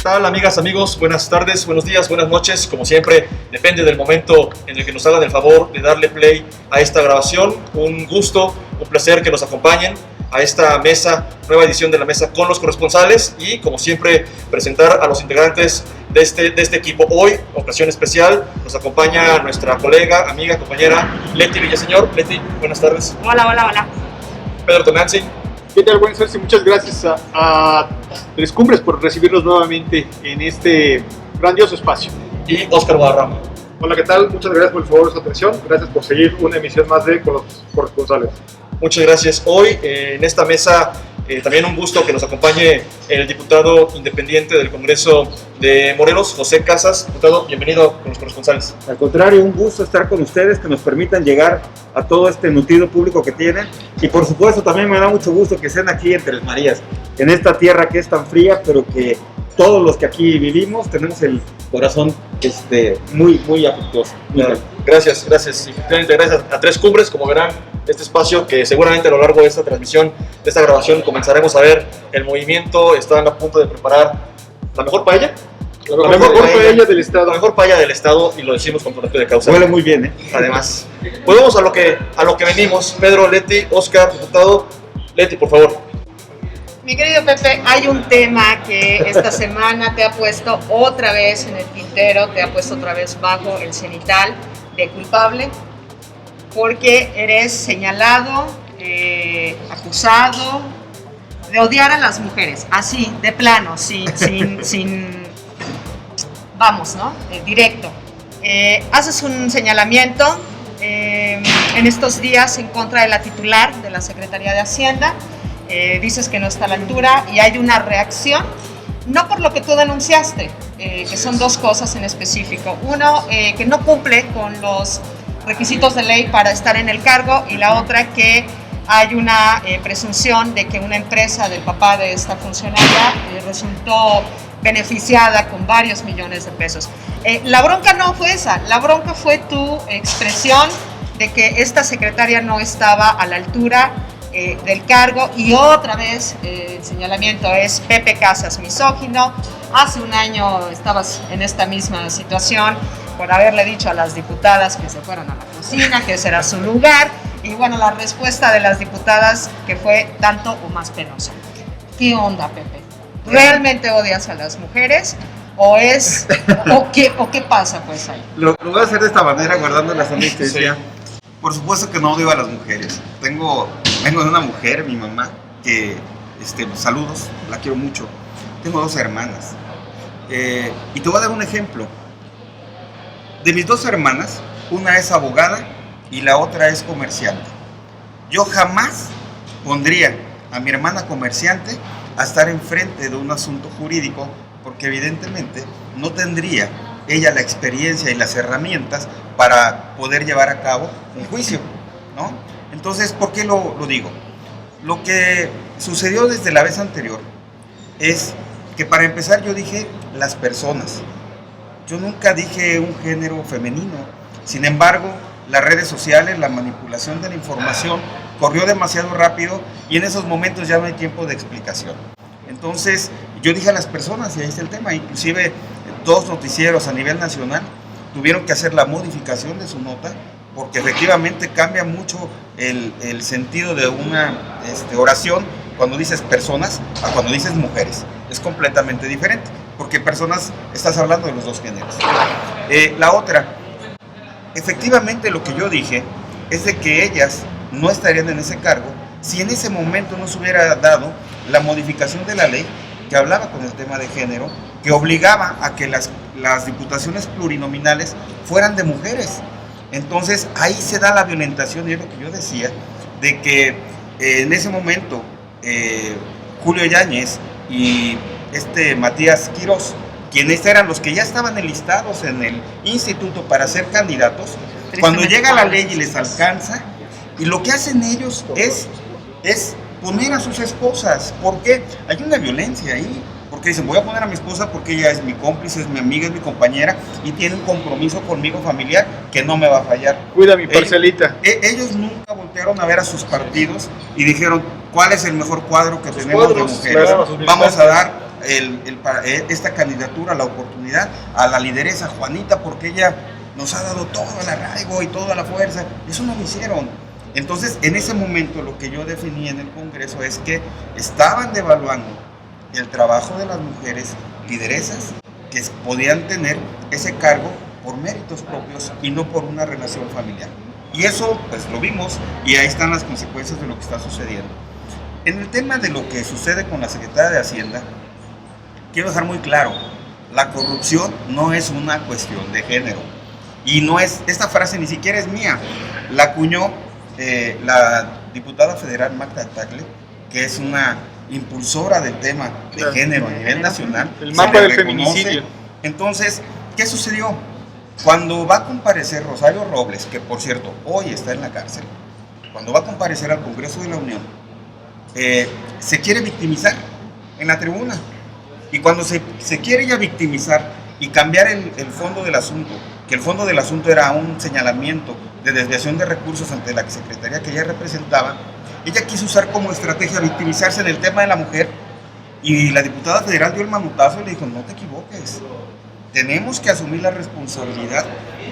tal, amigas, amigos? Buenas tardes, buenos días, buenas noches. Como siempre, depende del momento en el que nos hagan el favor de darle play a esta grabación. Un gusto, un placer que nos acompañen a esta mesa, nueva edición de la mesa con los corresponsales y, como siempre, presentar a los integrantes de este equipo. Hoy, ocasión especial, nos acompaña nuestra colega, amiga, compañera Leti Villaseñor. Leti, buenas tardes. Hola. Pedro Tonantzin. ¿Qué tal? Buenas tardes y muchas gracias a Tres Cumbres por recibirnos nuevamente en este grandioso espacio. Y Óscar Guadarrama. Hola, ¿qué tal? Muchas gracias por el favor de su atención. Gracias por seguir una emisión más de Con los Corresponsales. Muchas gracias. Hoy en esta mesa también un gusto que nos acompañe el diputado independiente del Congreso de Morelos, José Casas. Diputado, bienvenido con los corresponsales. Al contrario, un gusto estar con ustedes, que nos permitan llegar a todo este nutrido público que tienen. Y por supuesto también me da mucho gusto que estén aquí en Tres Marías, en esta tierra que es tan fría, pero que todos los que aquí vivimos tenemos el corazón muy afectuoso. Claro. Gracias. Gracias a Tres Cumbres. Como verán, este espacio que seguramente a lo largo de esta transmisión, de esta grabación, comenzaremos a ver el movimiento. Están a punto de preparar la mejor paella. La mejor paella del estado. La mejor paella del estado, y lo decimos con conocimiento de causa. Huele muy bien, Además, pues vamos a lo que venimos. Pedro, Leti, Óscar, diputado. Leti, por favor. Mi querido Pepe, hay un tema que esta semana te ha puesto otra vez en el tintero, te ha puesto otra vez bajo el cenital de culpable, porque eres señalado, acusado de odiar a las mujeres, así, de plano, vamos, ¿no? Directo. Haces un señalamiento en estos días en contra de la titular de la Secretaría de Hacienda. Dices que no está a la altura y hay una reacción, no por lo que tú denunciaste, que son dos cosas en específico. Uno, que no cumple con los requisitos de ley para estar en el cargo, y la otra, que hay una presunción de que una empresa del papá de esta funcionaria resultó beneficiada con varios millones de pesos. La bronca no fue esa, la bronca fue tu expresión de que esta secretaria no estaba a la altura del cargo, y otra vez el señalamiento es Pepe Casas, misógino. Hace un año estabas en esta misma situación por haberle dicho a las diputadas que se fueran a la cocina, que ese era su lugar, y bueno, la respuesta de las diputadas que fue tanto o más penosa. ¿Qué onda, Pepe? ¿Realmente odias a las mujeres? ¿O qué pasa pues ahí? Lo voy a hacer de esta manera, guardando la sana distancia. Por supuesto que no odio a las mujeres. Vengo de una mujer, mi mamá, que, saludos, la quiero mucho. Tengo dos hermanas. Y te voy a dar un ejemplo. De mis dos hermanas, una es abogada y la otra es comerciante. Yo jamás pondría a mi hermana comerciante a estar enfrente de un asunto jurídico, porque evidentemente no tendría ella la experiencia y las herramientas para poder llevar a cabo un juicio, ¿no? Entonces, ¿por qué lo digo? Lo que sucedió desde la vez anterior es que, para empezar, yo dije las personas. Yo nunca dije un género femenino. Sin embargo, las redes sociales, la manipulación de la información corrió demasiado rápido, y en esos momentos ya no hay tiempo de explicación. Entonces, yo dije a las personas, y ahí está el tema. Inclusive, dos noticieros a nivel nacional tuvieron que hacer la modificación de su nota, porque efectivamente cambia mucho el sentido de una oración cuando dices personas a cuando dices mujeres. Es completamente diferente, porque personas estás hablando de los dos géneros. La otra, efectivamente lo que yo dije es de que ellas no estarían en ese cargo si en ese momento no se hubiera dado la modificación de la ley que hablaba con el tema de género, que obligaba a que las diputaciones plurinominales fueran de mujeres. Entonces ahí se da la violentación, y es lo que yo decía, de que en ese momento Julio Yáñez y Matías Quirós, quienes eran los que ya estaban enlistados en el instituto para ser candidatos, cuando llega la ley y les alcanza, y lo que hacen ellos es poner a sus esposas. ¿Por qué? Hay una violencia ahí, porque dicen, voy a poner a mi esposa porque ella es mi cómplice, es mi amiga, es mi compañera, y tiene un compromiso conmigo familiar que no me va a fallar. Cuida mi parcelita. Ellos nunca voltearon a ver a sus partidos y dijeron, ¿cuál es el mejor cuadro que tenemos de mujeres? Claro, vamos a dar esta candidatura, la oportunidad a la lideresa Juanita, porque ella nos ha dado todo el arraigo y toda la fuerza. Eso no lo hicieron. Entonces, en ese momento lo que yo definí en el Congreso es que estaban devaluando el trabajo de las mujeres lideresas que podían tener ese cargo por méritos propios y no por una relación familiar. Y eso pues lo vimos y ahí están las consecuencias de lo que está sucediendo. En el tema de lo que sucede con la Secretaría de Hacienda, quiero dejar muy claro, la corrupción no es una cuestión de género. Y no es, esta frase ni siquiera es mía, la acuñó la diputada federal Magda Tagle, que es una impulsora del tema de género a nivel nacional. El mapa del feminicidio. Entonces, ¿qué sucedió? Cuando va a comparecer Rosario Robles, que por cierto hoy está en la cárcel, cuando va a comparecer al Congreso de la Unión, se quiere victimizar en la tribuna. Y cuando se quiere ya victimizar y cambiar el fondo del asunto, que el fondo del asunto era un señalamiento de desviación de recursos ante la secretaría que ella representaba, ella quiso usar como estrategia victimizarse en el tema de la mujer, y la diputada federal dio el manotazo y le dijo, no te equivoques, tenemos que asumir la responsabilidad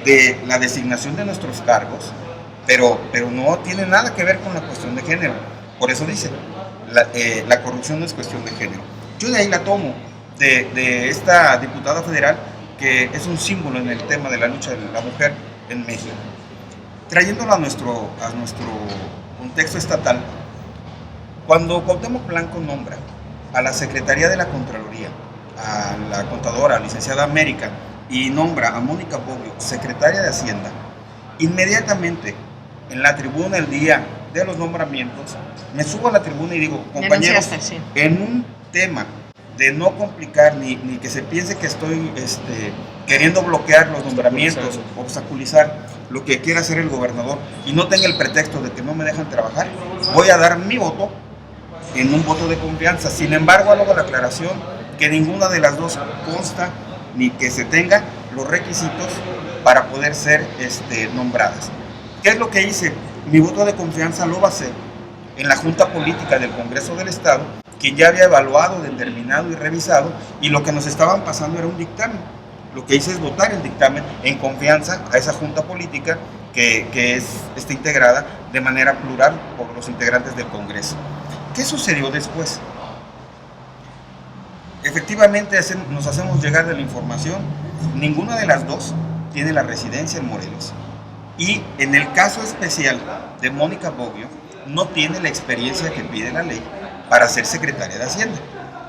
de la designación de nuestros cargos, pero no tiene nada que ver con la cuestión de género. Por eso dice, la corrupción no es cuestión de género. Yo de ahí la tomo, de esta diputada federal, que es un símbolo en el tema de la lucha de la mujer en México. Trayéndolo a nuestro contexto estatal, cuando Cuauhtémoc Blanco nombra a la Secretaría de la Contraloría, a la contadora, licenciada América, y nombra a Mónica Boglio, secretaria de Hacienda, inmediatamente en la tribuna el día de los nombramientos, me subo a la tribuna y digo, compañeros, en un tema de no complicar ni que se piense que estoy queriendo bloquear los nombramientos, obstaculizar lo que quiera hacer el gobernador y no tenga el pretexto de que no me dejan trabajar, voy a dar mi voto en un voto de confianza. Sin embargo, hago la aclaración que ninguna de las dos consta ni que se tenga los requisitos para poder ser nombradas. ¿Qué es lo que hice? Mi voto de confianza lo basé en la Junta Política del Congreso del Estado, quien ya había evaluado, determinado y revisado, y lo que nos estaban pasando era un dictamen. Lo que hice es votar el dictamen en confianza a esa Junta Política que está integrada de manera plural por los integrantes del Congreso. ¿Qué sucedió después? Efectivamente nos hacemos llegar de la información, ninguna de las dos tiene la residencia en Morelos. Y en el caso especial de Mónica Boglio, no tiene la experiencia que pide la ley para ser secretaria de Hacienda.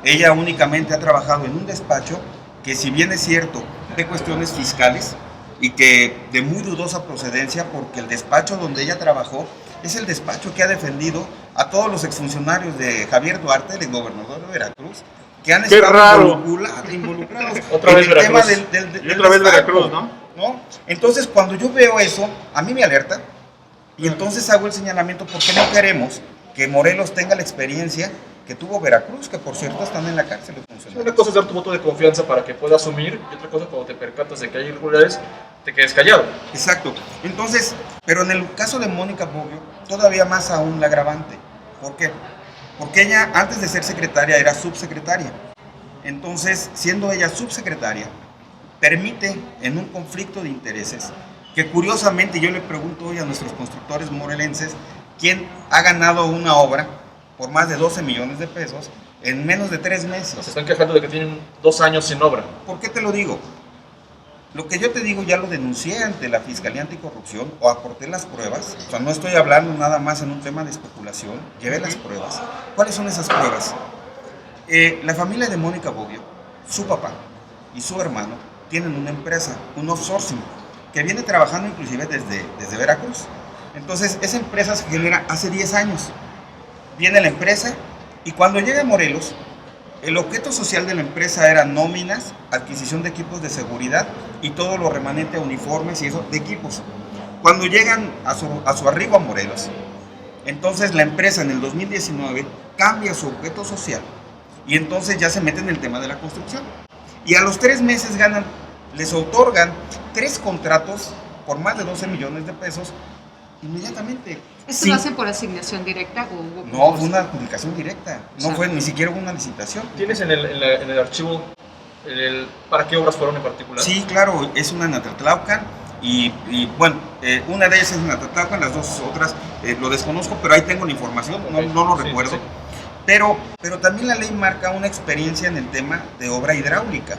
Ella únicamente ha trabajado en un despacho que, si bien es cierto, de cuestiones fiscales y que de muy dudosa procedencia, porque el despacho donde ella trabajó es el despacho que ha defendido a todos los exfuncionarios de Javier Duarte, el exgobernador de Veracruz, que han estado involucrados otra en vez el tema Veracruz. del otra vez Veracruz, ¿no? Entonces, cuando yo veo eso, a mí me alerta, y entonces hago el señalamiento, porque no queremos que Morelos tenga la experiencia que tuvo Veracruz, que por cierto están en la cárcel los funcionarios. Una cosa es dar tu voto de confianza para que pueda asumir, y otra cosa, cuando te percatas de que hay irregularidades, te quedes callado. Exacto. Entonces, pero en el caso de Mónica Boglio, todavía más aún la agravante. ¿Por qué? Porque ella, antes de ser secretaria, era subsecretaria. Entonces, siendo ella subsecretaria, permite en un conflicto de intereses, que curiosamente yo le pregunto hoy a nuestros constructores morelenses, ¿quién ha ganado una obra por más de 12 millones de pesos en menos de 3 meses? Se están quejando de que tienen 2 años sin obra. ¿Por qué te lo digo? Lo que yo te digo ya lo denuncié ante la Fiscalía Anticorrupción, o aporté las pruebas. O sea, no estoy hablando nada más en un tema de especulación, llevé las pruebas. ¿Cuáles son esas pruebas? La familia de Mónica Boglio, su papá y su hermano, tienen una empresa, un outsourcing, que viene trabajando inclusive desde Veracruz. Entonces, esa empresa se genera hace 10 años. Viene la empresa y cuando llega a Morelos, el objeto social de la empresa era nóminas, adquisición de equipos de seguridad y todo lo remanente a uniformes y eso de equipos. Cuando llegan a su arribo a Morelos, entonces la empresa en el 2019 cambia su objeto social y entonces ya se mete en el tema de la construcción. Y a los 3 meses les otorgan 3 contratos por más de 12 millones de pesos inmediatamente. ¿Esto Sí. lo hacen por asignación directa o hubo No, concurso? fue una adjudicación directa, no fue, ni siquiera hubo una licitación. ¿Tienes en el archivo para qué obras fueron en particular? Sí, claro, es una en Atlatlaucan y bueno, una de ellas es en Atlatlaucan, las dos otras lo desconozco, pero ahí tengo la información, no lo Sí, recuerdo. sí. Pero también la ley marca una experiencia en el tema de obra hidráulica.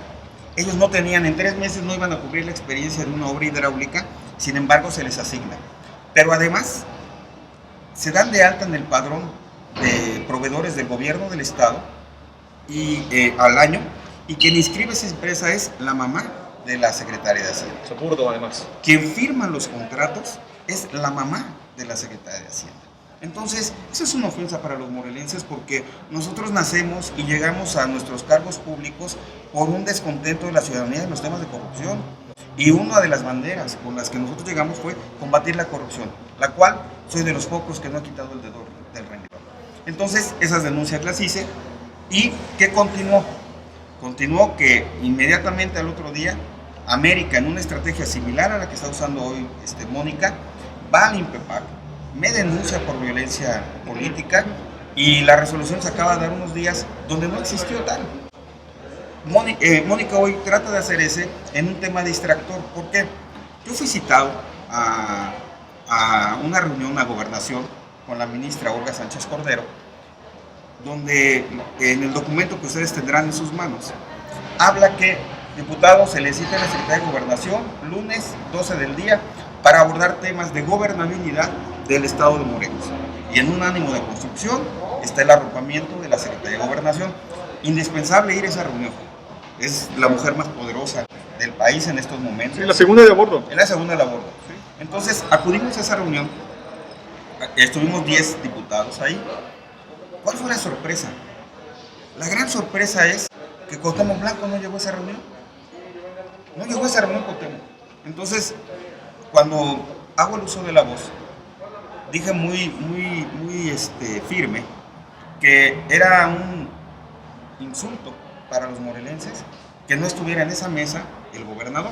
Ellos no tenían, en 3 meses no iban a cubrir la experiencia de una obra hidráulica, sin embargo se les asigna. Pero además, se dan de alta en el padrón de proveedores del gobierno del estado y al año, y quien inscribe esa empresa es la mamá de la secretaria de Hacienda. Es absurdo, además. Quien firma los contratos es la mamá de la secretaria de Hacienda. Entonces, eso es una ofensa para los morelenses porque nosotros nacemos y llegamos a nuestros cargos públicos por un descontento de la ciudadanía en los temas de corrupción. Y una de las banderas con las que nosotros llegamos fue combatir la corrupción, la cual soy de los pocos que no he quitado el dedo del renglón. Entonces, esas denuncias las hice y ¿qué continuó? Continuó que inmediatamente al otro día, América, en una estrategia similar a la que está usando hoy Mónica, va al INPEPAC, me denuncia por violencia política y la resolución se acaba de dar unos días donde no existió tal. Mónica hoy trata de hacer ese en un tema distractor. ¿Por qué? Yo fui citado a una reunión a Gobernación con la ministra Olga Sánchez Cordero, donde en el documento que ustedes tendrán en sus manos, habla que diputados se les cita a la Secretaría de Gobernación lunes 12 del día para abordar temas de gobernabilidad del Estado de Morelos. Y en un ánimo de construcción está el arropamiento de la Secretaría de Gobernación. Indispensable ir a esa reunión. Es la mujer más poderosa del país en estos momentos. Sí, la segunda de a bordo. Es la segunda de a bordo. Entonces acudimos a esa reunión. Estuvimos 10 diputados ahí. ¿Cuál fue la sorpresa? La gran sorpresa es que Cuauhtémoc Blanco no llegó a esa reunión. No llegó a esa reunión Cuauhtémoc. Entonces, cuando hago el uso de la voz, dije muy firme que era un insulto para los morelenses que no estuviera en esa mesa el gobernador,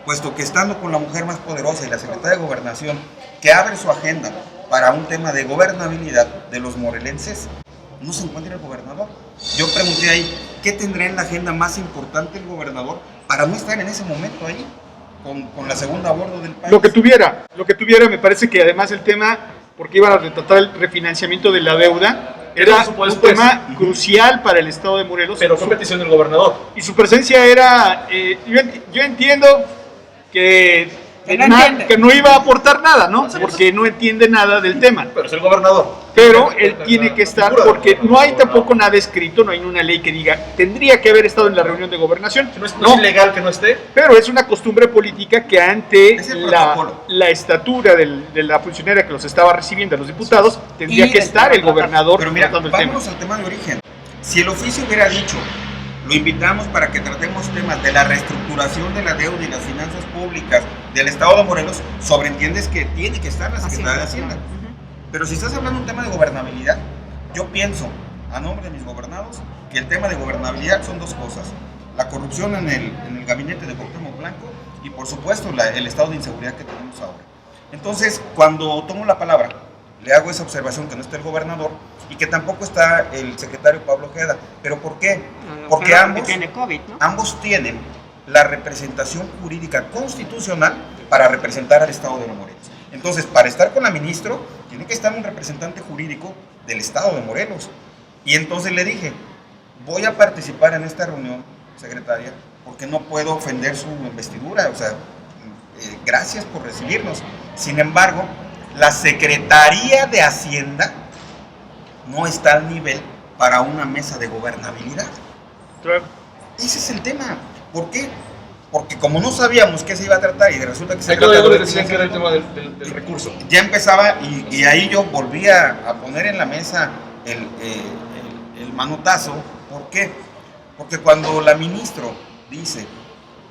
puesto que estando con la mujer más poderosa y la secretaria de Gobernación, que abre su agenda para un tema de gobernabilidad de los morelenses, no se encuentra el gobernador. Yo pregunté ahí, ¿qué tendrá en la agenda más importante el gobernador para no estar en ese momento ahí con la segunda a bordo del país? Lo que tuviera, me parece que además el tema, porque iban a retratar el refinanciamiento de la deuda, era un tema crucial para el estado de Morelos. Pero fue petición del gobernador. Y su presencia era, yo entiendo que no iba a aportar nada, ¿no? Porque no entiende nada del tema. Pero es el gobernador. Pero él tiene que estar porque no hay tampoco nada escrito, no hay una ley que diga tendría que haber estado en la reunión de gobernación. No es ilegal que no esté. Pero es una costumbre política que ante Es el protocolo. la estatura de la funcionaria que los estaba recibiendo a los diputados, tendría que estar el gobernador Pero mira, tratando el tema. vámonos al tema de origen. Si el oficio hubiera dicho, lo invitamos para que tratemos temas de la reestructuración de la deuda y las finanzas públicas del Estado de Morelos, sobreentiendes que tiene que estar la Secretaría de Hacienda. Pero si estás hablando de un tema de gobernabilidad, yo pienso, a nombre de mis gobernados, que el tema de gobernabilidad son dos cosas. La corrupción en el gabinete de Cuauhtémoc Blanco y, por supuesto, el estado de inseguridad que tenemos ahora. Entonces, cuando tomo la palabra, le hago esa observación que no está el gobernador y que tampoco está el secretario Pablo Ojeda. ¿Pero por qué? Porque ambos tienen la representación jurídica constitucional para representar al Estado de Morelos. Entonces, para estar con la ministra, tiene que estar un representante jurídico del Estado de Morelos. Y entonces le dije, voy a participar en esta reunión, secretaria, porque no puedo ofender su investidura. O sea, gracias por recibirnos. Sin embargo, la Secretaría de Hacienda no está al nivel para una mesa de gobernabilidad. Claro. Ese es el tema. ¿Por qué? Porque como no sabíamos qué se iba a tratar y resulta que se Ahí trata todavía de les decían que era el tema del recurso. ya empezaba y ahí yo volvía a poner en la mesa el manotazo. ¿Por qué? Porque cuando la ministra dice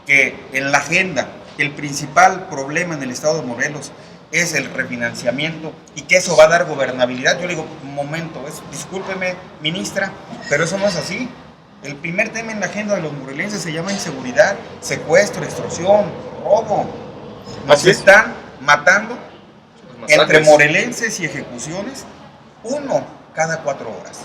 que en la agenda el principal problema en el estado de Morelos es el refinanciamiento y que eso va a dar gobernabilidad, yo le digo, un momento, discúlpeme ministra, pero eso no es así. El primer tema en la agenda de los morelenses se llama inseguridad, secuestro, extorsión, robo. Nos están matando Masacres. Entre morelenses y ejecuciones, 1 cada 4 horas.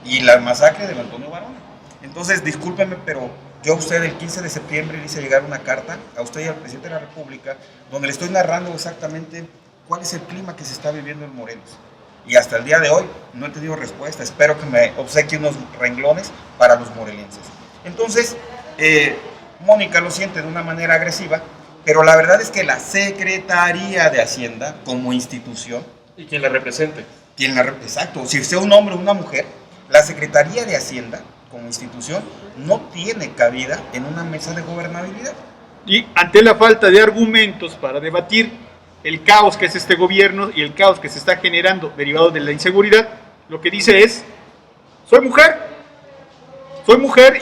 Y la masacre del Antonio Varona. Entonces, discúlpeme, pero yo a usted el 15 de septiembre le hice llegar una carta a usted y al presidente de la República, donde le estoy narrando exactamente cuál es el clima que se está viviendo en Morelos. Y hasta el día de hoy no he tenido respuesta. Espero que me obsequie unos renglones para los morelenses. Entonces, Mónica lo siente de una manera agresiva, pero la verdad es que la Secretaría de Hacienda, como institución, Y quien la represente. exacto, si sea un hombre o una mujer, la Secretaría de Hacienda, como institución, no tiene cabida en una mesa de gobernabilidad. Y ante la falta de argumentos para debatir el caos que es este gobierno y el caos que se está generando derivado de la inseguridad, lo que dice es, soy mujer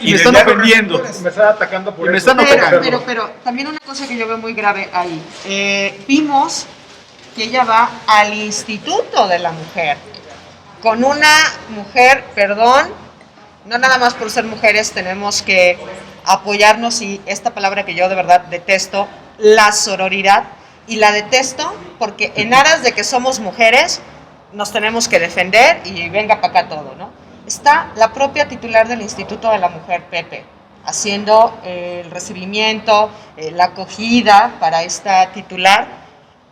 y me están ofendiendo. Me están atacando por Y me eso. están atacando. Pero también una cosa que yo veo muy grave ahí. Vimos que ella va al Instituto de la Mujer. Con una mujer, perdón, no nada más por ser mujeres tenemos que apoyarnos, y esta palabra que yo de verdad detesto, la sororidad, y la detesto porque en aras de que somos mujeres nos tenemos que defender y venga para acá todo, ¿no? Está la propia titular del Instituto de la Mujer, Pepe, haciendo el recibimiento, la acogida para esta titular,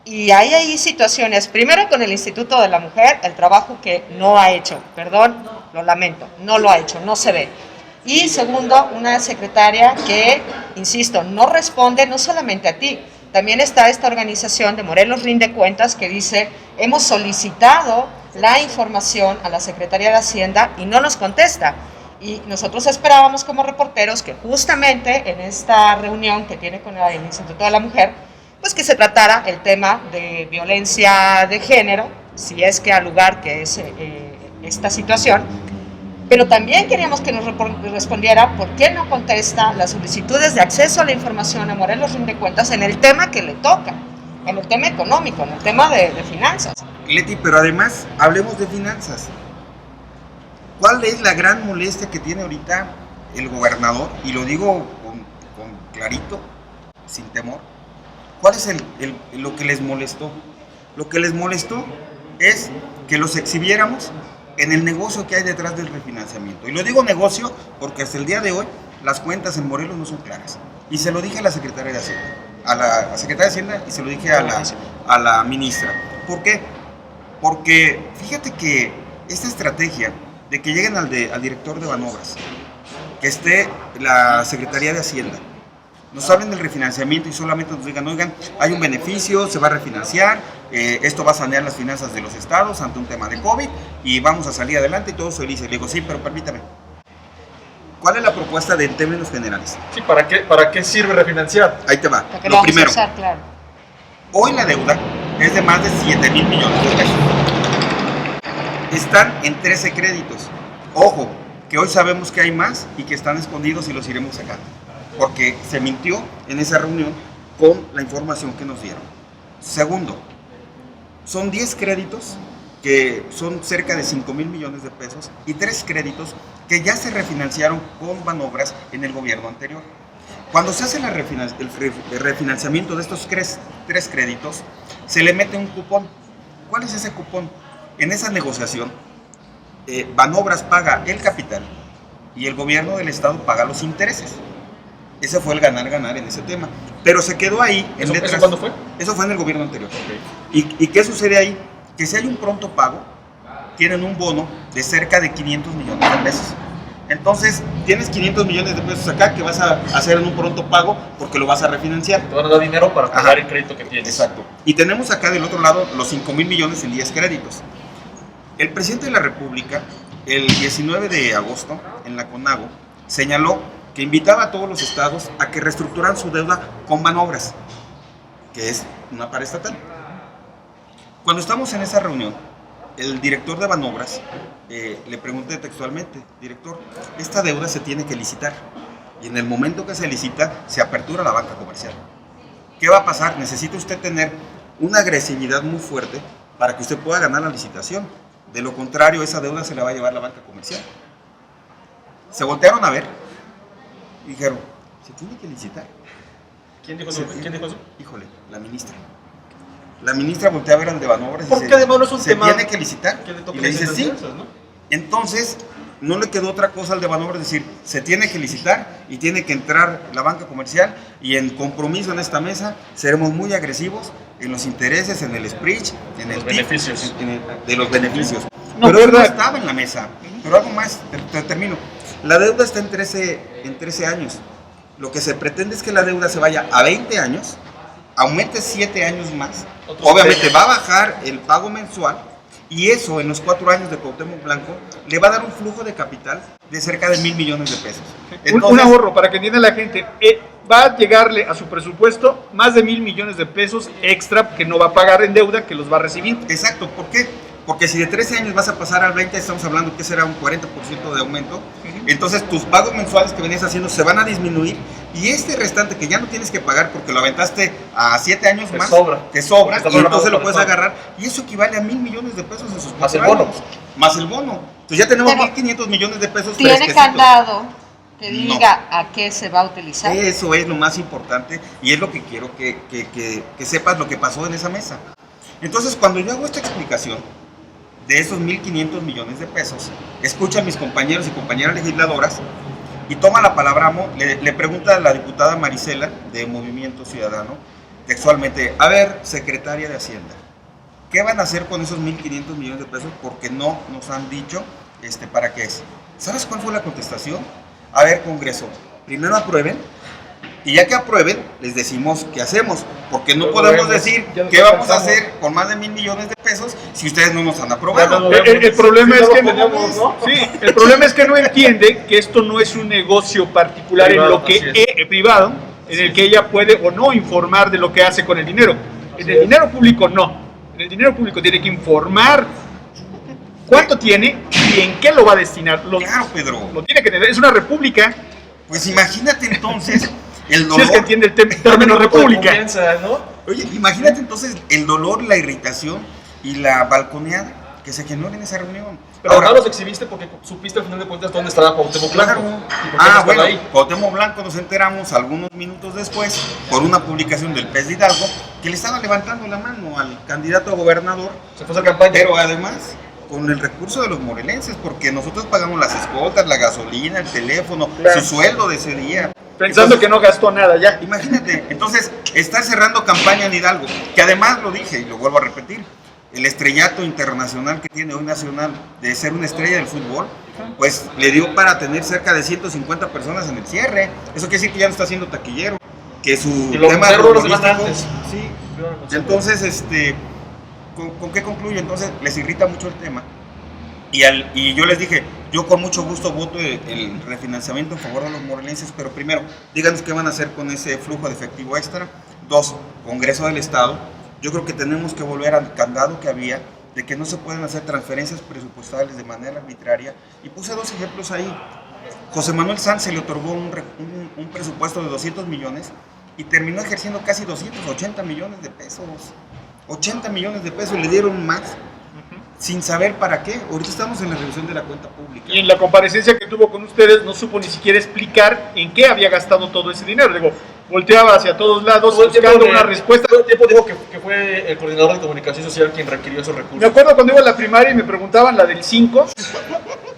y hay ahí situaciones, primero con el Instituto de la Mujer, el trabajo que no ha hecho, perdón, lo lamento, no lo ha hecho, no se ve. Y segundo, una secretaria que, insisto, no responde no solamente a ti, también está esta organización de Morelos Rinde Cuentas que dice, hemos solicitado la información a la Secretaría de Hacienda y no nos contesta. Y nosotros esperábamos como reporteros que justamente en esta reunión que tiene con el Instituto de la Mujer, pues que se tratara el tema de violencia de género, si es que al lugar que es esta situación, pero también queríamos que nos respondiera por qué no contesta las solicitudes de acceso a la información a Morelos Rinde Cuentas en el tema que le toca, en el tema económico, en el tema de finanzas. Leti, pero además, hablemos de finanzas. ¿Cuál es la gran molestia que tiene ahorita el gobernador? Y lo digo con clarito, sin temor. ¿Cuál es lo que les molestó? Lo que les molestó es que los exhibiéramos en el negocio que hay detrás del refinanciamiento. Y lo digo negocio porque hasta el día de hoy las cuentas en Morelos no son claras. Y se lo dije a la Secretaría de Hacienda, a la Secretaria de Hacienda, y se lo dije a la ministra. ¿Por qué? Porque fíjate que esta estrategia de que lleguen al director de Banobras, que esté la Secretaría de Hacienda, nos hablen del refinanciamiento y solamente nos digan, oigan, hay un beneficio, se va a refinanciar, esto va a sanear las finanzas de los estados ante un tema de COVID y vamos a salir adelante y todos felices. Le digo, sí, pero permítame, ¿cuál es la propuesta en términos generales? Sí, ¿para qué sirve refinanciar? Ahí te va. Porque Lo primero, usar, claro. hoy la deuda es de más de 7,000 millones de pesos. Están en 13 créditos. Ojo, que hoy sabemos que hay más y que están escondidos y los iremos sacando, porque se mintió en esa reunión con la información que nos dieron. Segundo, son 10 créditos que son cerca de 5,000 millones de pesos y 3 créditos que ya se refinanciaron con Banobras en el gobierno anterior. Cuando se hace el refinanciamiento de estos 3 créditos, se le mete un cupón. ¿Cuál es ese cupón? En esa negociación, Banobras paga el capital y el gobierno del estado paga los intereses. Ese fue el ganar-ganar en ese tema. Pero se quedó ahí. ¿Eso cuándo fue? Eso fue en el gobierno anterior. Okay. ¿Y qué sucede ahí? Que si hay un pronto pago, tienen un bono de cerca de 500 millones de pesos. Entonces, tienes 500 millones de pesos acá que vas a hacer en un pronto pago porque lo vas a refinanciar. Te van a dar dinero para pagar Ajá. el crédito que tienes. Exacto. Y tenemos acá del otro lado los 5,000 millones en 10 créditos. El presidente de la República, el 19 de agosto, en la CONAGO, señaló que invitaba a todos los estados a que reestructuraran su deuda con Banobras, que es una paraestatal. Cuando estamos en esa reunión, el director de Banobras le pregunté textualmente, director, esta deuda se tiene que licitar y en el momento que se licita se apertura la banca comercial. ¿Qué va a pasar? Necesita usted tener una agresividad muy fuerte para que usted pueda ganar la licitación. De lo contrario, esa deuda se la va a llevar la banca comercial. Se voltearon a ver y dijeron, se tiene que licitar. ¿Quién dijo eso? Híjole, la ministra. La ministra voltea a ver al de Banobras y Porque dice, además no es un se tema tiene que licitar. que le toque Y le dice, las sí. finanzas, ¿no? Entonces, no le quedó otra cosa al de Banobras decir, se tiene que licitar y tiene que entrar la banca comercial y en compromiso en esta mesa seremos muy agresivos en los intereses, en el spread, en Los el beneficios. de los beneficios. No, Pero eso no verdad. estaba en la mesa. Pero algo más, termino. La deuda está en 13 años. Lo que se pretende es que la deuda se vaya a 20 años, aumente 7 años más. Otros Obviamente 3. va a bajar el pago mensual y eso en los 4 años de Cuauhtémoc Blanco le va a dar un flujo de capital de cerca de 1,000 millones de pesos. Un ahorro, para que entienda la gente, va a llegarle a su presupuesto más de 1,000 millones de pesos extra que no va a pagar en deuda, que los va a recibir. Exacto, ¿por qué? Porque si de 13 años vas a pasar al 20, estamos hablando que será un 40% de aumento, entonces tus pagos mensuales que venías haciendo se van a disminuir y este restante que ya no tienes que pagar porque lo aventaste a 7 años Te más, sobra. te sobra Está y entonces programado lo puedes para el pago. agarrar y eso equivale a 1,000 millones de pesos en sus Más el 4 bono. años. Más el bono. Entonces ya tenemos Pero 1,500 millones de pesos ¿Tiene fresquecitos. candado que No. diga a qué se va a utilizar? Eso es lo más importante y es lo que quiero que sepas lo que pasó en esa mesa. Entonces, cuando yo hago esta explicación de esos 1,500 millones de pesos, escuchan mis compañeros y compañeras legisladoras y toma la palabra, le pregunta a la diputada Marisela de Movimiento Ciudadano textualmente, a ver, secretaria de Hacienda, ¿qué van a hacer con esos 1,500 millones de pesos? Porque no nos han dicho para qué es. ¿Sabes cuál fue la contestación? A ver, Congreso, primero aprueben y ya que aprueben, les decimos qué hacemos, porque no podemos decir qué vamos a hacer con más de 1,000 millones de pesos si ustedes no nos han aprobado. El problema Sí, es no que lo tenemos, ¿no? sí, el problema es que no entiende que esto no es un negocio particular Privado, en lo que así privado, en el que ella puede o no informar de lo que hace con el dinero. En el dinero público no. En el dinero público tiene que informar cuánto tiene y en qué lo va a destinar. Claro, Pedro. Lo tiene que tener. Es una república. Pues imagínate entonces el Si dolor. es que entiende el término república. Confianza, ¿no? Oye, imagínate entonces el dolor, la irritación y la balconeada que se generó en esa reunión. Pero Ahora, ahora los exhibiste porque supiste al final de cuentas dónde estaba Cuauhtémoc Blanco. claro. ¿Y por qué no estaba Bueno, ahí? Cuauhtémoc Blanco nos enteramos algunos minutos después por una publicación del PES de Hidalgo que le estaba levantando la mano al candidato a gobernador, Se fue a hacer campaña. pero además con el recurso de los morelenses, porque nosotros pagamos las escoltas, la gasolina, el teléfono, Claro. su sueldo de ese día. Pensando Entonces, que no gastó nada ya. imagínate, entonces está cerrando campaña en Hidalgo, que además lo dije y lo vuelvo a repetir, el estrellato internacional que tiene hoy Nacional de ser una estrella del fútbol, pues le dio para tener cerca de 150 personas en el cierre. Eso quiere decir que ya no está haciendo taquillero, que su Y lo tema cerró los futbolístico- demandantes. Sí. Entonces, ¿con qué concluyo? Entonces, les irrita mucho el tema. Y yo les dije, yo con mucho gusto voto el refinanciamiento en favor de los morelenses, pero primero, díganos qué van a hacer con ese flujo de efectivo extra. 2, Congreso del Estado. Yo creo que tenemos que volver al candado que había de que no se pueden hacer transferencias presupuestales de manera arbitraria. Y puse 2 ejemplos ahí. José Manuel Sanz se le otorgó un presupuesto de 200 millones y terminó ejerciendo casi 280 millones de pesos. 80 millones de pesos, le dieron más sin saber para qué. Ahorita estamos en la revisión de la cuenta pública. Y en la comparecencia que tuvo con ustedes no supo ni siquiera explicar en qué había gastado todo ese dinero. Digo, volteaba hacia todos lados Todo el tiempo buscando de- una respuesta. Todo el tiempo dijo que fue el coordinador de comunicación social quien requirió esos recursos. Me acuerdo cuando iba a la primaria y me preguntaban la del 5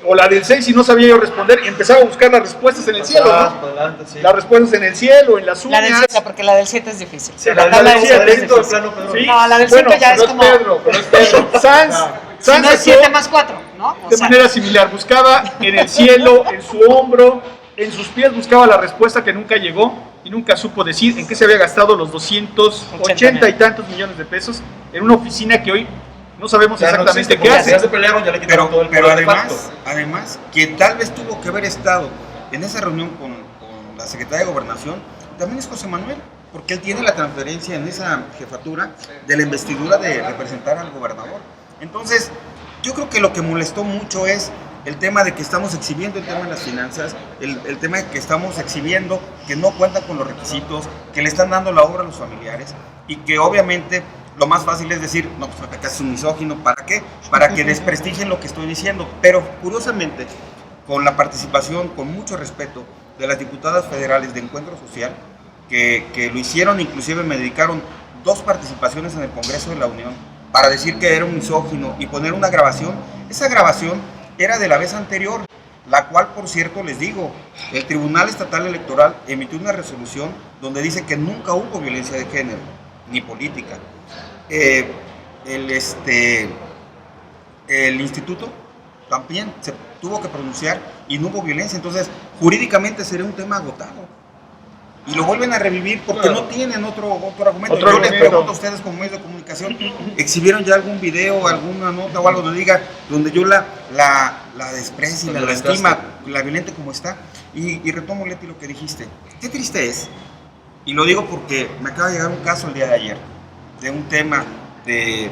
o la del 6 y no sabía yo responder y empezaba a buscar las respuestas en el cielo, Atrás, ¿no? para adelante, sí. Las respuestas en el cielo, en las La del uñas. 7, porque la del 7 es difícil. Sí, La la tabla del del 7 7 es es todo el difícil. plano, Pedro. Sí. No, la del Bueno, 5 ya pero es como... Pedro, pero es Pedro. Sanz Si no es actuó 7 más 4, ¿no? O de sea, manera similar. Buscaba en el cielo, en su hombro, en sus pies, buscaba la respuesta que nunca llegó y nunca supo decir en qué se había gastado los 280 y tantos millones de pesos en una oficina que hoy no sabemos Ya no exactamente existe, qué porque hace. Ya se pelearon, ya le quitaron todo el Pero poder de facto. además, quien tal vez tuvo que haber estado en esa reunión con la Secretaría de Gobernación, también es José Manuel, porque él tiene la transferencia en esa jefatura de la investidura de representar al gobernador. Entonces, yo creo que lo que molestó mucho es el tema de que estamos exhibiendo el tema de las finanzas, el tema de que estamos exhibiendo que no cuentan con los requisitos, que le están dando la obra a los familiares y que obviamente lo más fácil es decir, no, pues acá es un misógino, ¿para qué? Para que desprestigien lo que estoy diciendo. Pero curiosamente, con la participación, con mucho respeto de las diputadas federales de Encuentro Social, que lo hicieron, inclusive me dedicaron 2 participaciones en el Congreso de la Unión para decir que era un misógino y poner una grabación. Esa grabación era de la vez anterior, la cual, por cierto, les digo, el Tribunal Estatal Electoral emitió una resolución donde dice que nunca hubo violencia de género, ni política. El instituto también se tuvo que pronunciar y no hubo violencia, entonces jurídicamente sería un tema agotado. Y lo vuelven a revivir porque no tienen otro argumento. Yo les pregunto a ustedes como medios de comunicación, ¿exhibieron ya algún video, alguna nota o algo donde diga, donde yo la desprecie, la lastima, la violente como está? Y retomo, Leti, lo que dijiste. Qué triste es, y lo digo porque me acaba de llegar un caso el día de ayer, de un tema de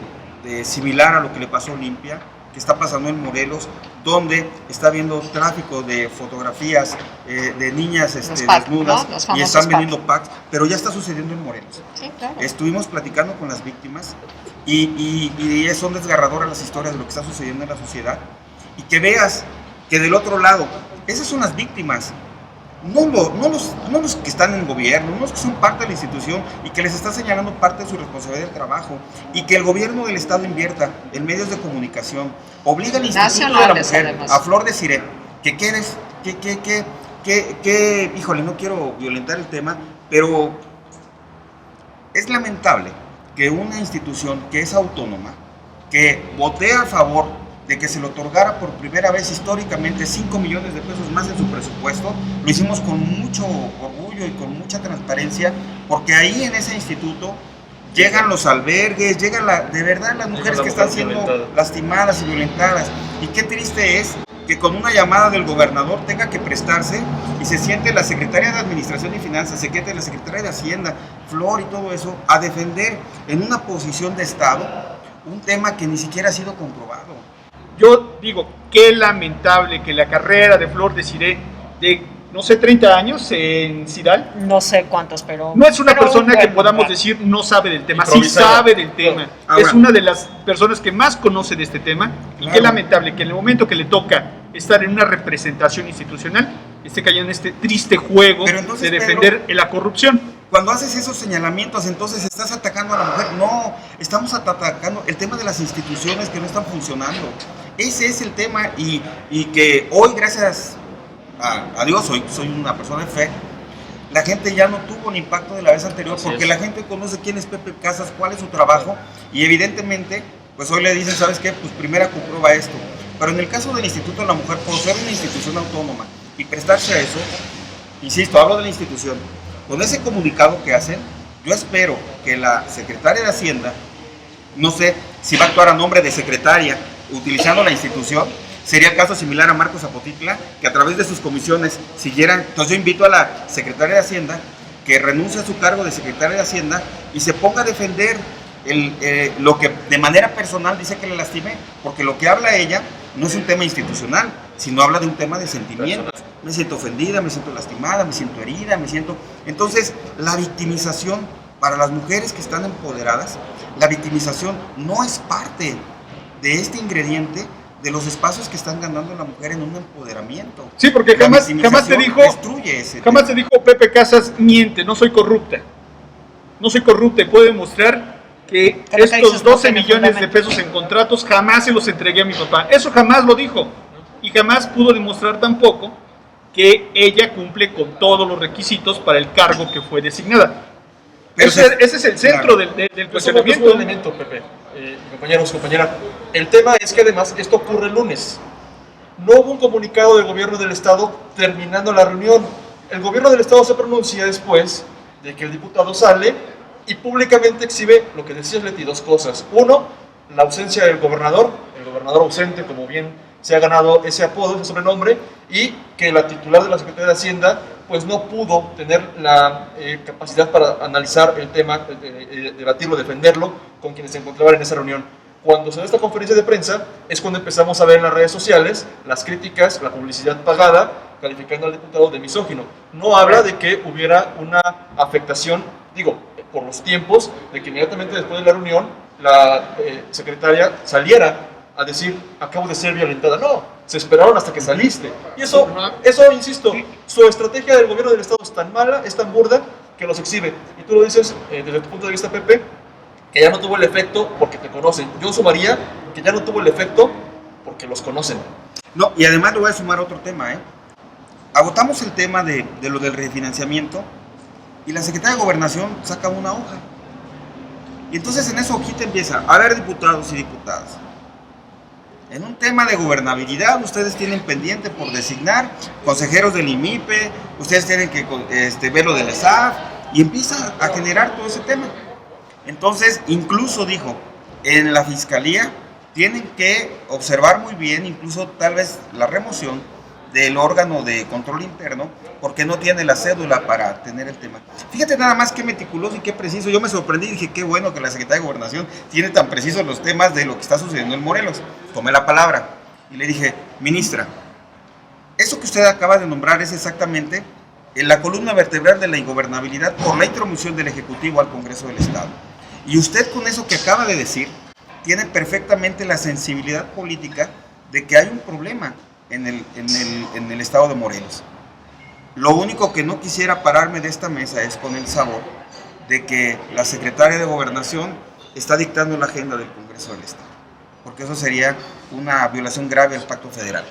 similar a lo que le pasó a Olimpia, que está pasando en Morelos, donde está habiendo tráfico de fotografías de niñas desnudas, ¿no? Y están vendiendo packs, pero ya está sucediendo en Morelos. Sí, claro. Estuvimos platicando con las víctimas y son desgarradoras las historias de lo que está sucediendo en la sociedad, y que veas que del otro lado, esas son las víctimas, no los que están en el gobierno, no los que son parte de la institución y que les está señalando parte de su responsabilidad del trabajo, y que el gobierno del Estado invierta en medios de comunicación, obliga al Instituto de la Mujer, además, a Flor de Siré, híjole, no quiero violentar el tema, pero es lamentable que una institución que es autónoma, que votea a favor de que se le otorgara por primera vez históricamente 5 millones de pesos más en su presupuesto, lo hicimos con mucho orgullo y con mucha transparencia, porque ahí en ese instituto llegan los albergues, llegan de verdad las mujeres que están siendo lastimadas y violentadas. Y qué triste es que con una llamada del gobernador tenga que prestarse y se siente la secretaria de Administración y Finanzas, la secretaria de Hacienda, Flor y todo eso, a defender en una posición de Estado un tema que ni siquiera ha sido comprobado. Yo digo, qué lamentable que la carrera de Flor de Siré, de, no sé, 30 años en Cidal, no sé cuántos, pero... no es una persona que podamos decir no sabe del tema, sí sabe del tema. Es una de las personas que más conoce de este tema, y qué lamentable que en el momento que le toca estar en una representación institucional, esté cayendo en este triste juego de defender la corrupción. Cuando haces esos señalamientos, entonces estás atacando a la mujer. No, estamos atacando el tema de las instituciones que no están funcionando. Ese es el tema, y que hoy, gracias a Dios, soy una persona de fe, la gente ya no tuvo el impacto de la vez anterior, porque la gente conoce quién es Pepe Casas, cuál es su trabajo, y evidentemente, pues hoy le dicen, ¿sabes qué? Pues primero comprueba esto. Pero en el caso del Instituto de la Mujer, por ser una institución autónoma y prestarse a eso, insisto, hablo de la institución, con ese comunicado que hacen, yo espero que la secretaria de Hacienda, no sé si va a actuar a nombre de secretaria, utilizando la institución, sería el caso similar a Marcos Zapotitla, que a través de sus comisiones siguieran. Entonces yo invito a la secretaria de Hacienda que renuncie a su cargo de secretaria de Hacienda y se ponga a defender lo que de manera personal dice que le lastimé, porque lo que habla ella no es un tema institucional, sino habla de un tema de sentimientos. Me siento ofendida, me siento lastimada, me siento herida, me siento... Entonces, la victimización para las mujeres que están empoderadas, la victimización no es parte de este ingrediente de los espacios que están ganando la mujer en un empoderamiento. Sí, porque jamás te dijo Pepe Casas, miente, no soy corrupta. No soy corrupta, y puedo demostrar que estos 12 millones de pesos en contratos jamás se los entregué a mi papá. Eso jamás lo dijo. Y jamás pudo demostrar tampoco que ella cumple con todos los requisitos para el cargo que fue designada. Ese es el centro del cuestionamiento. Es un elemento, Pepe, compañeros, compañera. El tema es que además esto ocurre el lunes. No hubo un comunicado del gobierno del Estado terminando la reunión. El gobierno del Estado se pronuncia después de que el diputado sale y públicamente exhibe lo que decías, Leti, 2 cosas. Uno, la ausencia del gobernador, el gobernador ausente, como bien se ha ganado ese apodo, ese sobrenombre, y que la titular de la Secretaría de Hacienda pues no pudo tener la capacidad para analizar el tema, debatirlo, defenderlo con quienes se encontraban en esa reunión. Cuando se da esta conferencia de prensa es cuando empezamos a ver en las redes sociales las críticas, la publicidad pagada, calificando al diputado de misógino. No habla de que hubiera una afectación, digo, por los tiempos, de que inmediatamente después de la reunión la secretaria saliera a decir, acabo de ser violentada. No, se esperaron hasta que saliste. Y eso, insisto, su estrategia del gobierno del Estado es tan mala, es tan burda, que los exhibe. Y tú lo dices desde tu punto de vista, Pepe, que ya no tuvo el efecto porque te conocen. Yo sumaría que ya no tuvo el efecto porque los conocen. No, y además le voy a sumar otro tema, ¿eh? Agotamos el tema de lo del refinanciamiento y la Secretaría de Gobernación saca una hoja. Y entonces en esa hojita empieza a haber diputados y diputadas. En un tema de gobernabilidad, ustedes tienen pendiente por designar consejeros del IMIPE, ustedes tienen que ver lo del ESAF, y empieza a generar todo ese tema. Entonces, incluso dijo, en la Fiscalía tienen que observar muy bien, incluso tal vez la remoción del órgano de control interno, porque no tiene la cédula para tener el tema. Fíjate nada más qué meticuloso y qué preciso. Yo me sorprendí y dije, qué bueno que la Secretaría de Gobernación tiene tan precisos los temas de lo que está sucediendo en Morelos. Tomé la palabra y le dije, ministra, eso que usted acaba de nombrar es exactamente en la columna vertebral de la ingobernabilidad por la intromisión del Ejecutivo al Congreso del Estado. Y usted con eso que acaba de decir, tiene perfectamente la sensibilidad política de que hay un problema en el estado de Morelos. Lo único que no quisiera pararme de esta mesa es con el sabor de que la Secretaria de Gobernación está dictando la agenda del Congreso del Estado, porque eso sería una violación grave al Pacto Federal.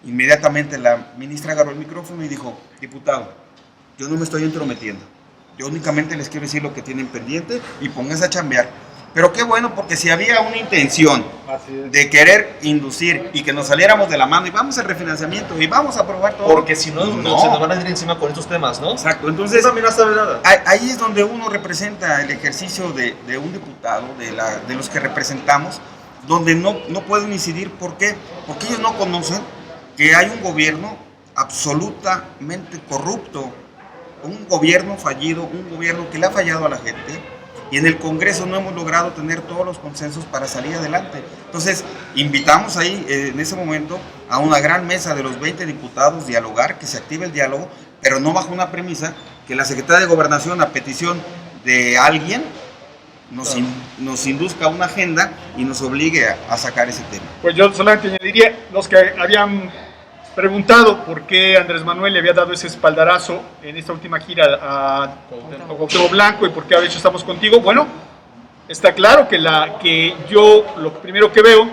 Inmediatamente la ministra agarró el micrófono y dijo, diputado, yo no me estoy entrometiendo, yo únicamente les quiero decir lo que tienen pendiente y pónganse a chambear. Pero qué bueno, porque si había una intención de querer inducir y que nos saliéramos de la mano y vamos al refinanciamiento y vamos a aprobar todo. Porque si no, no, se nos van a ir encima con estos temas, ¿no? Exacto, entonces también no sabe nada. Ahí es donde uno representa el ejercicio de un diputado, de los que representamos, donde no pueden incidir. ¿Por qué? Porque ellos no conocen que hay un gobierno absolutamente corrupto, un gobierno fallido, un gobierno que le ha fallado a la gente. Y en el Congreso no hemos logrado tener todos los consensos para salir adelante. Entonces, invitamos ahí en ese momento a una gran mesa de los 20 diputados, dialogar, que se active el diálogo, pero no bajo una premisa que la Secretaría de Gobernación, a petición de alguien, nos induzca a una agenda y nos obligue a sacar ese tema. Pues yo solamente añadiría, los que habían preguntado por qué Andrés Manuel le había dado ese espaldarazo en esta última gira a Cuauhtémoc Blanco y por qué había dicho estamos contigo. Bueno, está claro que yo lo primero que veo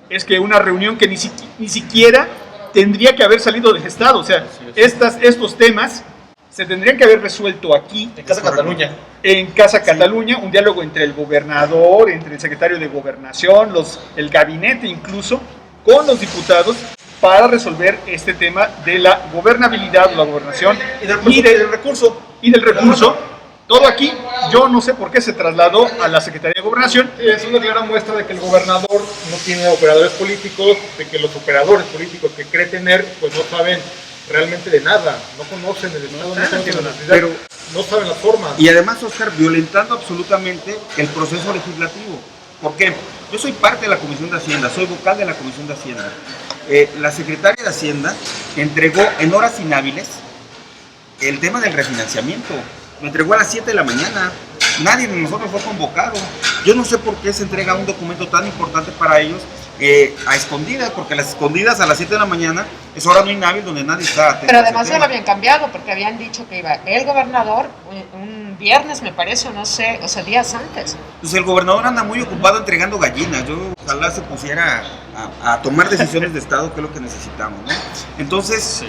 es que una reunión que ni siquiera tendría que haber salido del Estado. O sea, estos temas se tendrían que haber resuelto aquí. En Casa Cataluña. En Casa Cataluña, un diálogo entre el gobernador, entre el secretario de Gobernación, el gabinete incluso, con los diputados, para resolver este tema de la gobernabilidad, la gobernación y del recurso. Todo aquí, yo no sé por qué se trasladó a la Secretaría de Gobernación. Es una clara muestra de que el gobernador no tiene operadores políticos, de que los operadores políticos que cree tener, pues no saben realmente de nada, no conocen el Estado, no conocen la necesidad, pero no saben las formas. Y además, Oscar, violentando absolutamente el proceso legislativo. ¿Por qué? Yo soy parte de la Comisión de Hacienda, soy vocal de la Comisión de Hacienda. La Secretaria de Hacienda entregó en horas inhábiles el tema del refinanciamiento. Lo entregó a las 7 de la mañana. Nadie de nosotros fue convocado. Yo no sé por qué se entrega un documento tan importante para ellos a escondidas, porque a las escondidas a las 7 de la mañana es hora no inhábil donde nadie está atento. Pero además ya lo habían cambiado, porque habían dicho que iba el gobernador un viernes, me parece, o no sé, o sea, días antes. Pues el gobernador anda muy ocupado entregando gallinas. Yo ojalá se pusiera a tomar decisiones de Estado, que es lo que necesitamos, ¿no? Entonces, sí,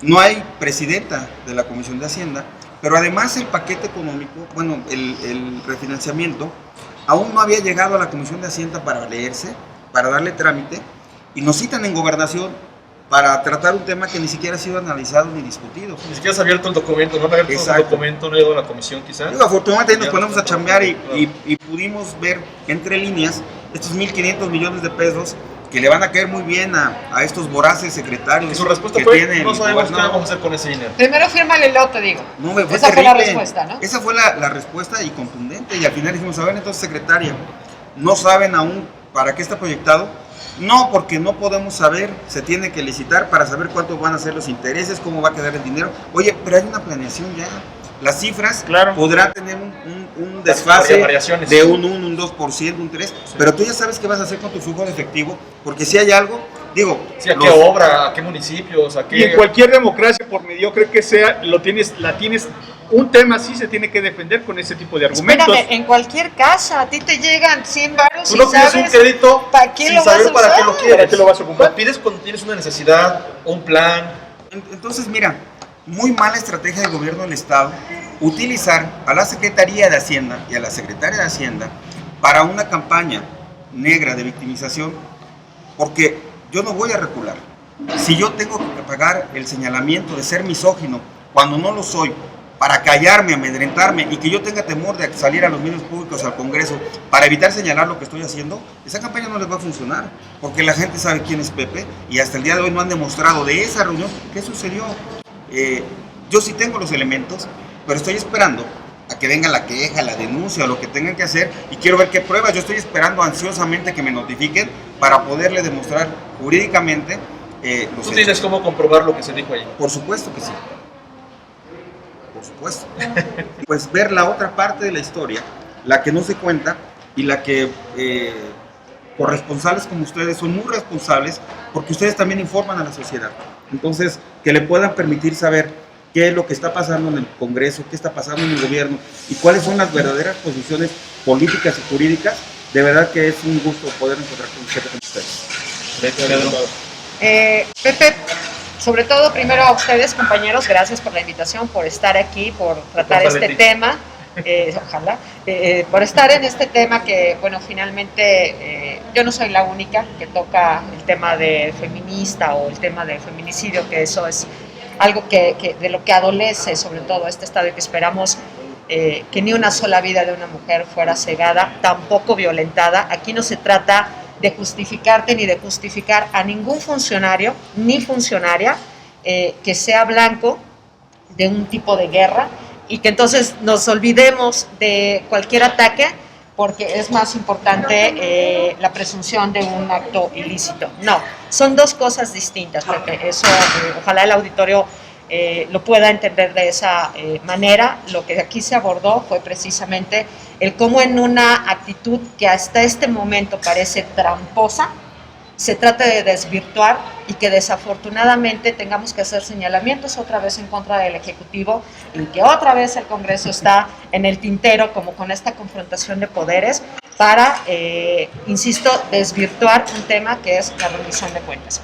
no hay presidenta de la Comisión de Hacienda, pero además el paquete económico, bueno, el refinanciamiento, aún no había llegado a la Comisión de Hacienda para leerse, para darle trámite, y nos citan en Gobernación para tratar un tema que ni siquiera ha sido analizado ni discutido. Ni siquiera se ha abierto el documento, no ha abierto el documento, no ha ido a la comisión quizás. Afortunadamente nos ponemos a chambear y pudimos ver entre líneas estos 1.500 millones de pesos que le van a caer muy bien a estos voraces secretarios. Y su respuesta que fue, tienen, no sabemos qué vamos a hacer con ese dinero. Primero fírmale el lote, digo. No, fue esa terrible. Fue la respuesta, ¿no? Esa fue la respuesta y contundente. Y al final dijimos, a ver, entonces, secretaria, ¿no saben aún para qué está proyectado? No, porque no podemos saber, se tiene que licitar para saber cuánto van a ser los intereses, cómo va a quedar el dinero. Oye, pero hay una planeación ya. Las cifras podrán tener un desfase de un 1, un 2%, un 3%, sí, pero tú ya sabes qué vas a hacer con tu flujo de efectivo, porque si hay algo, digo... Sí, ¿a qué obra? ¿A qué municipios? ¿A qué...? Y en cualquier democracia, por mediocre que sea, la tienes un tema así se tiene que defender con ese tipo de argumentos. Espérame, en cualquier casa, a ti te llegan 100 varos Tú no pides un crédito ¿para qué sin lo vas saber a para usar? qué lo quieres. ¿Para qué lo vas a ocupar? Lo pides cuando tienes una necesidad, un plan. Entonces, mira, muy mala estrategia del gobierno del Estado utilizar a la Secretaría de Hacienda y a la Secretaria de Hacienda para una campaña negra de victimización, porque yo no voy a recular. Si yo tengo que pagar el señalamiento de ser misógino cuando no lo soy, para callarme, amedrentarme y que yo tenga temor de salir a los medios públicos, al Congreso, para evitar señalar lo que estoy haciendo, esa campaña no les va a funcionar, porque la gente sabe quién es Pepe y hasta el día de hoy no han demostrado de esa reunión qué sucedió. Yo sí tengo los elementos, pero estoy esperando a que venga la queja, la denuncia o lo que tengan que hacer y quiero ver qué pruebas. Yo estoy esperando ansiosamente que me notifiquen para poderle demostrar jurídicamente los ¿Tú tienes cómo comprobar lo que se dijo ahí? Por supuesto que sí. Por supuesto. Pues ver la otra parte de la historia, la que no se cuenta y la que corresponsales como ustedes son muy responsables porque ustedes también informan a la sociedad. Entonces, que le puedan permitir saber qué es lo que está pasando en el Congreso, qué está pasando en el gobierno y cuáles son las verdaderas posiciones políticas y jurídicas, de verdad que es un gusto poder encontrar con ustedes. Pepe, sobre todo primero a ustedes, compañeros, gracias por la invitación, por estar aquí, por tratar este tema, ojalá, por estar en este tema que, bueno, finalmente yo no soy la única que toca el tema de feminista o el tema de feminicidio, que eso es algo que de lo que adolece sobre todo este estado y que esperamos que ni una sola vida de una mujer fuera cegada, tampoco violentada. Aquí no se trata de justificarte ni de justificar a ningún funcionario ni funcionaria que sea blanco de un tipo de guerra y que entonces nos olvidemos de cualquier ataque porque es más importante la presunción de un acto ilícito. No, son dos cosas distintas, porque eso ojalá el auditorio lo pueda entender de esa manera. Lo que aquí se abordó fue precisamente el cómo en una actitud que hasta este momento parece tramposa, se trata de desvirtuar y que desafortunadamente tengamos que hacer señalamientos otra vez en contra del Ejecutivo y que otra vez el Congreso está en el tintero como con esta confrontación de poderes para, insisto, desvirtuar un tema que es la rendición de cuentas.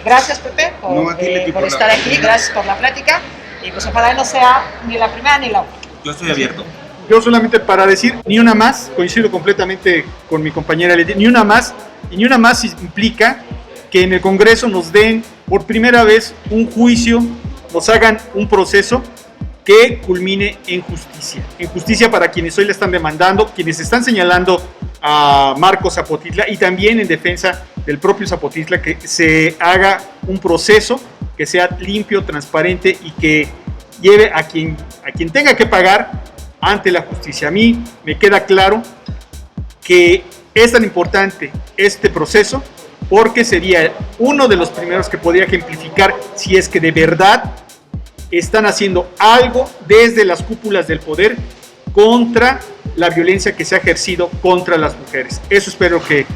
Gracias, Pepe, por estar aquí, gracias por la plática y pues ojalá no sea ni la primera ni la última. Yo estoy abierto. Yo solamente para decir, ni una más, coincido completamente con mi compañera Leti, ni una más, y ni una más implica que en el Congreso nos den por primera vez un juicio, nos hagan un proceso que culmine en justicia. En justicia para quienes hoy le están demandando, quienes están señalando a Marcos Zapotitla y también en defensa del propio Zapotitla, que se haga un proceso que sea limpio, transparente y que lleve a quien tenga que pagar ante la justicia. A mí me queda claro que es tan importante este proceso porque sería uno de los primeros que podría ejemplificar si es que de verdad están haciendo algo desde las cúpulas del poder contra la violencia que se ha ejercido contra las mujeres. Eso espero que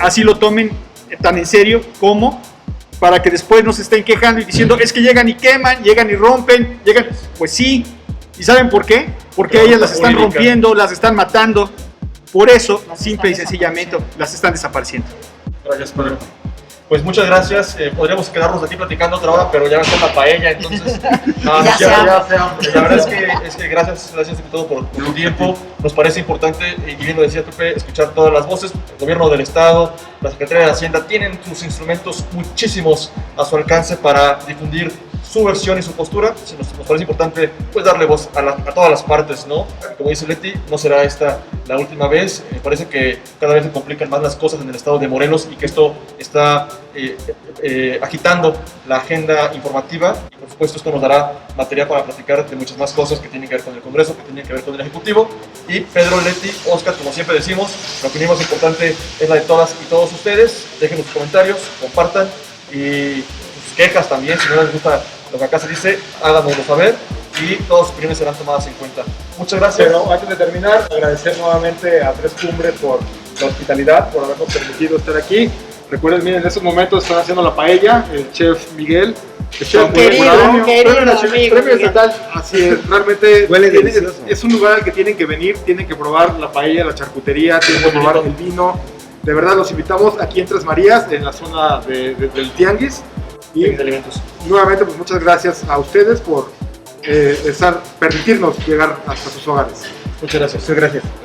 así lo tomen tan en serio como para que después no se estén quejando y diciendo es que llegan y queman, llegan y rompen, llegan. Pues sí, ¿y saben por qué? Porque ellas las están rompiendo, las están matando. Por eso, simple y sencillamente, las están desapareciendo. Gracias, Pedro. Pues muchas gracias. Podríamos quedarnos aquí platicando otra hora, pero ya me toca paella, entonces. No, ya la verdad es que gracias de todo por el tiempo. Nos parece importante, y bien lo decía Pepe, escuchar todas las voces. El gobierno del Estado, la Secretaría de Hacienda tienen sus instrumentos muchísimos a su alcance para difundir su versión y su postura. Nos parece importante pues darle voz a todas las partes, ¿no? Como dice Leti, no será esta la última vez. Me parece que cada vez se complican más las cosas en el estado de Morelos y que esto está agitando la agenda informativa y por supuesto esto nos dará material para platicar de muchas más cosas que tienen que ver con el Congreso, que tienen que ver con el Ejecutivo. Y Pedro, Leti, Oscar, como siempre decimos, la opinión más importante es la de todas y todos ustedes. Dejen sus comentarios, compartan y sus quejas también, si no les gusta lo que acá se dice, háganoslo saber y todas sus opiniones serán tomadas en cuenta. Muchas gracias. Pero antes de terminar, agradecer nuevamente a Tres Cumbres por la hospitalidad, por habernos permitido estar aquí. Recuerden, miren, en estos momentos están haciendo la paella, el chef Miguel Querido amigo. Premio estatal, así es, realmente Huele delicioso. es un lugar al que tienen que venir, tienen que probar la paella, la charcutería, tienen que probar el vino. De verdad los invitamos aquí en Tres Marías, en la zona del Tianguis. Y de alimentos. nuevamente, pues muchas gracias a ustedes por permitirnos llegar hasta sus hogares. Muchas gracias. Muchas gracias.